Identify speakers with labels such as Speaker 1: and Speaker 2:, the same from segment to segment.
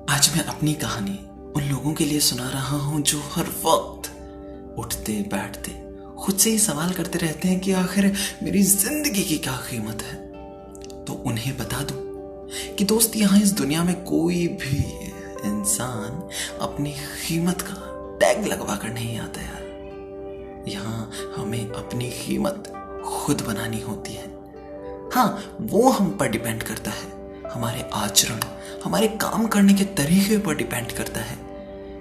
Speaker 1: आज मैं अपनी कहानी उन लोगों के लिए सुना रहा हूं जो हर वक्त उठते बैठते खुद से ही सवाल करते रहते हैं कि आखिर मेरी जिंदगी की क्या कीमत है। तो उन्हें बता दूं कि दोस्त, यहां इस दुनिया में कोई भी इंसान अपनी कीमत का टैग लगवा कर नहीं आता यार। यहां हमें अपनी कीमत खुद बनानी होती है। हाँ, वो हम पर डिपेंड करता है, हमारे आचरण, हमारे काम करने के तरीके पर डिपेंड करता है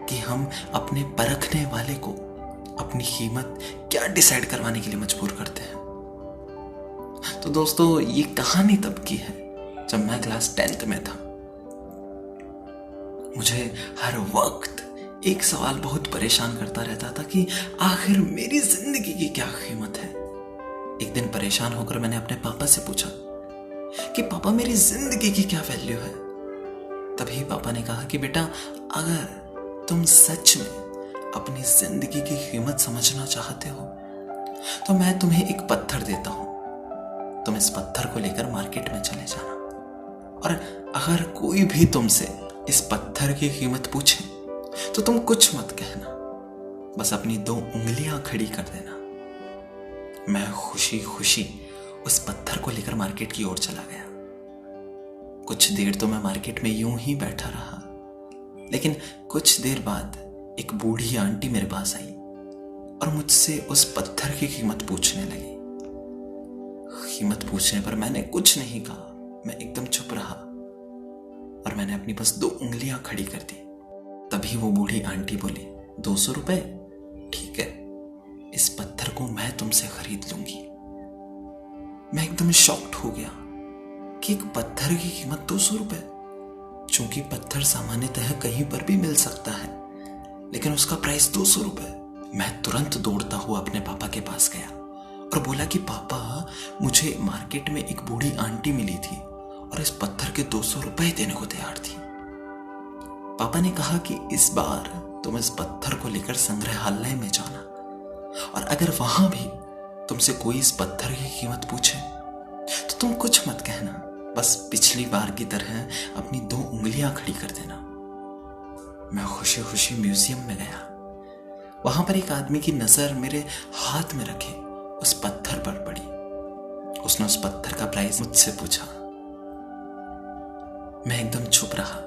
Speaker 1: कि हम अपने परखने वाले को अपनी कीमत क्या डिसाइड करवाने के लिए मजबूर करते हैं। तो दोस्तों, ये कहानी तब की है जब मैं क्लास 10th में था। मुझे हर वक्त एक सवाल बहुत परेशान करता रहता था कि आखिर मेरी जिंदगी की क्या कीमत है। एक दिन परेशान होकर मैंने अपने पापा से पूछा कि पापा, मेरी जिंदगी की क्या वैल्यू है। तभी पापा ने कहा कि बेटा, अगर तुम सच में अपनी जिंदगी की कीमत समझना चाहते हो तो मैं तुम्हें एक पत्थर देता हूं। तुम इस पत्थर को लेकर मार्केट में चले जाना, और अगर कोई भी तुमसे इस पत्थर की कीमत पूछे तो तुम कुछ मत कहना, बस अपनी 2 उंगलियां खड़ी कर देना। मैं खुशी खुशी उस पत्थर को लेकर मार्केट की ओर चला गया। कुछ देर तो मैं मार्केट में यूं ही बैठा रहा, लेकिन कुछ देर बाद एक बूढ़ी आंटी मेरे पास आई और मुझसे उस पत्थर की कीमत पूछने लगी। कीमत पूछने पर मैंने कुछ नहीं कहा, मैं एकदम चुप रहा और मैंने अपनी बस 2 उंगलियां खड़ी कर दी। तभी वो बूढ़ी आंटी बोली, 200 रुपए? ठीक है, इस पत्थर को मैं तुमसे खरीद लूंगी। मैं एकदम शॉक्ड हो गया कि एक पत्थर की कीमत 200 रुपए। चूंकि पत्थर सामान्यतः कहीं पर भी मिल सकता है, लेकिन उसका प्राइस 200 रुपए। मैं तुरंत दौड़ता हुआ अपने पापा के पास गया और बोला कि पापा, मुझे मार्केट में एक बूढ़ी आंटी मिली थी और इस पत्थर के 200 रुपए देने को तैयार थी। पापा ने कहा कि इस बार तुम इस पत्थर को लेकर संग्रहालय में जाना, और अगर वहां भी तुमसे कोई इस पत्थर की कीमत पूछे तो तुम कुछ मत कहना, बस पिछली बार की तरह अपनी 2 उंगलियां खड़ी कर देना। मैं खुशी खुशी म्यूजियम में गया। वहां पर एक आदमी की नजर मेरे हाथ में रखे उस पत्थर पर पड़ी। उसने उस पत्थर का प्राइस मुझसे पूछा। मैं एकदम चुप रहा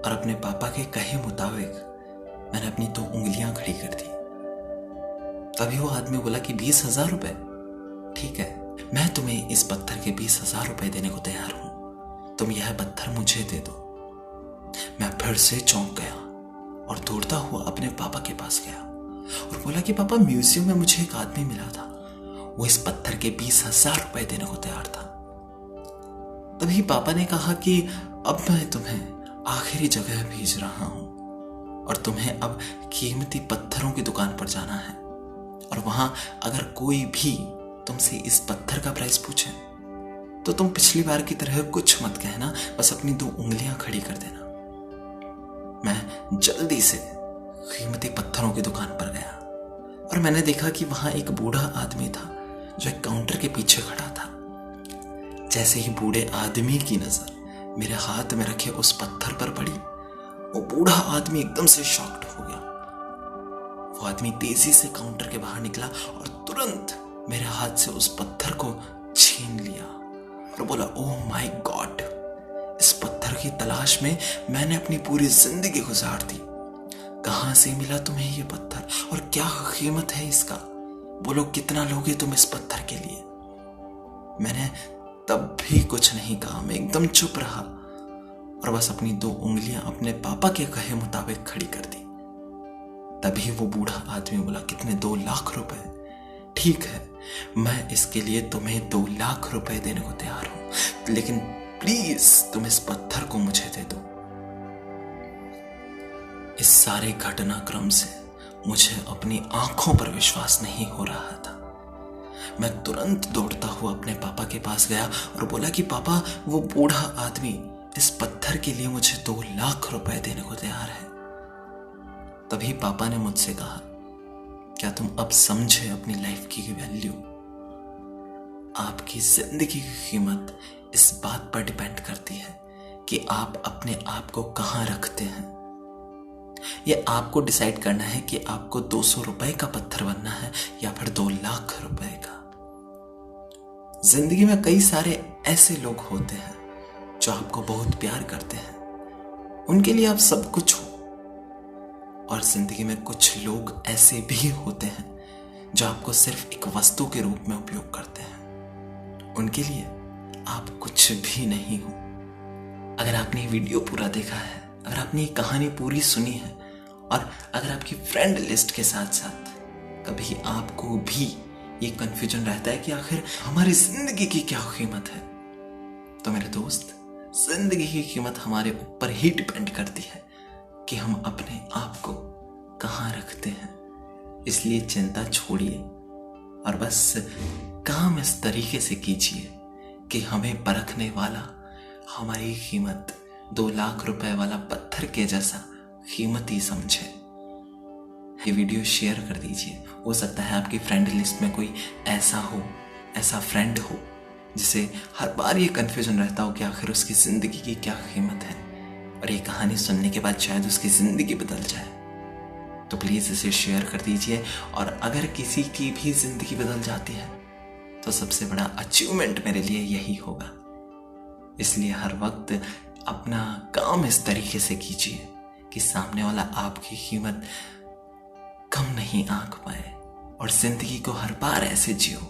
Speaker 1: और अपने पापा के कहे मुताबिक मैंने अपनी 2 उंगलियां खड़ी कर दी। तभी वो आदमी बोला कि 20,000 रुपए? ठीक है, मैं तुम्हें इस पत्थर के 20,000 रुपए देने को तैयार हूं, तुम यह पत्थर मुझे दे दो। मैं फिर से चौंक गया और दौड़ता हुआ अपने पापा के पास गया और बोला कि पापा, म्यूजियम में मुझे एक आदमी मिला था, वो इस पत्थर के 20,000 रुपए देने को तैयार था। तभी पापा ने कहा कि अब मैं तुम्हें आखिरी जगह भेज रहा हूं और तुम्हें अब कीमती पत्थरों की दुकान पर जाना है, और वहां अगर कोई भी तुमसे इस पत्थर का प्राइस पूछे तो तुम पिछली बार की तरह कुछ मत कहना, बस अपनी 2 उंगलियां खड़ी कर देना। मैं जल्दी से कीमती पत्थरों की दुकान पर गया और मैंने देखा कि वहां एक बूढ़ा आदमी था जो एक काउंटर के पीछे खड़ा था। जैसे ही बूढ़े आदमी की नजर मेरे हाथ में रखे उस पत्थर पर पड़ी, वो बूढ़ा आदमी एकदम से शॉक्ड हो गया। वो आदमी तेजी से काउंटर के बाहर निकला और तुरंत मेरे हाथ से उस पत्थर को छीन लिया और बोला, ओह माय गॉड, इस पत्थर की तलाश में मैंने अपनी पूरी जिंदगी गुजार दी। कहां से मिला तुम्हें ये पत्थर और क्या कीमत है इसका? बोलो, कितना लोगे तुम इस पत्थर के लिए? मैंने तब भी कुछ नहीं कहा, मैं एकदम चुप रहा और बस अपनी 2 उंगलियां अपने पापा के कहे मुताबिक खड़ी कर दी। तभी वो बूढ़ा आदमी बोला, कितने? 2 लाख रुपए? ठीक है, मैं इसके लिए तुम्हें 2 लाख रुपए देने को तैयार हूं, लेकिन प्लीज तुम इस पत्थर को मुझे दे दो। इस सारे घटनाक्रम से मुझे अपनी आंखों पर विश्वास नहीं हो रहा था। मैं तुरंत दौड़ता हुआ अपने पापा के पास गया और बोला कि पापा, वो बूढ़ा आदमी इस पत्थर के लिए मुझे 2 लाख रुपए देने को तैयार है। तभी पापा ने मुझसे कहा, क्या तुम अब समझे अपनी लाइफ की वैल्यू? आपकी जिंदगी की कीमत इस बात पर डिपेंड करती है कि आप अपने आप को कहां रखते हैं। ये आपको डिसाइड करना है कि आपको 200 रुपए का पत्थर बनना है या फिर 2 लाख रुपए का। जिंदगी में कई सारे ऐसे लोग होते हैं जो आपको बहुत प्यार करते हैं, उनके लिए आप सब कुछ हो। और जिंदगी में कुछ लोग ऐसे भी होते हैं जो आपको सिर्फ एक वस्तु के रूप में उपयोग करते हैं, उनके लिए आप कुछ भी नहीं हो। अगर आपने ये वीडियो पूरा देखा है, अगर आपने ये कहानी पूरी सुनी है और अगर आपकी फ्रेंड लिस्ट के साथ साथ कभी आपको भी ये कंफ्यूजन रहता है कि आखिर हमारी जिंदगी की क्या कीमत है, तो मेरे दोस्त, जिंदगी की कीमत हमारे ऊपर ही डिपेंड करती है कि हम अपने आप को कहाँ रखते हैं। इसलिए चिंता छोड़िए और बस काम इस तरीके से कीजिए कि हमें परखने वाला हमारी कीमत 2 लाख रुपए वाला पत्थर के जैसा कीमती समझे। ये वीडियो शेयर कर दीजिए। हो सकता है आपकी फ्रेंड लिस्ट में कोई ऐसा फ्रेंड हो जिसे हर बार ये कंफ्यूजन रहता हो कि आखिर उसकी जिंदगी की क्या कीमत है, और ये कहानी सुनने के बाद शायद उसकी जिंदगी बदल जाए। तो प्लीज इसे शेयर कर दीजिए। और अगर किसी की भी जिंदगी बदल जाती है तो सबसे बड़ा अचीवमेंट मेरे लिए यही होगा। इसलिए हर वक्त अपना काम इस तरीके से कीजिए कि सामने वाला आपकी कीमत कम नहीं आंक पाए, और जिंदगी को हर बार ऐसे जियो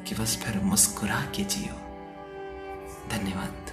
Speaker 1: कि बस फिर मुस्कुरा के जियो। धन्यवाद।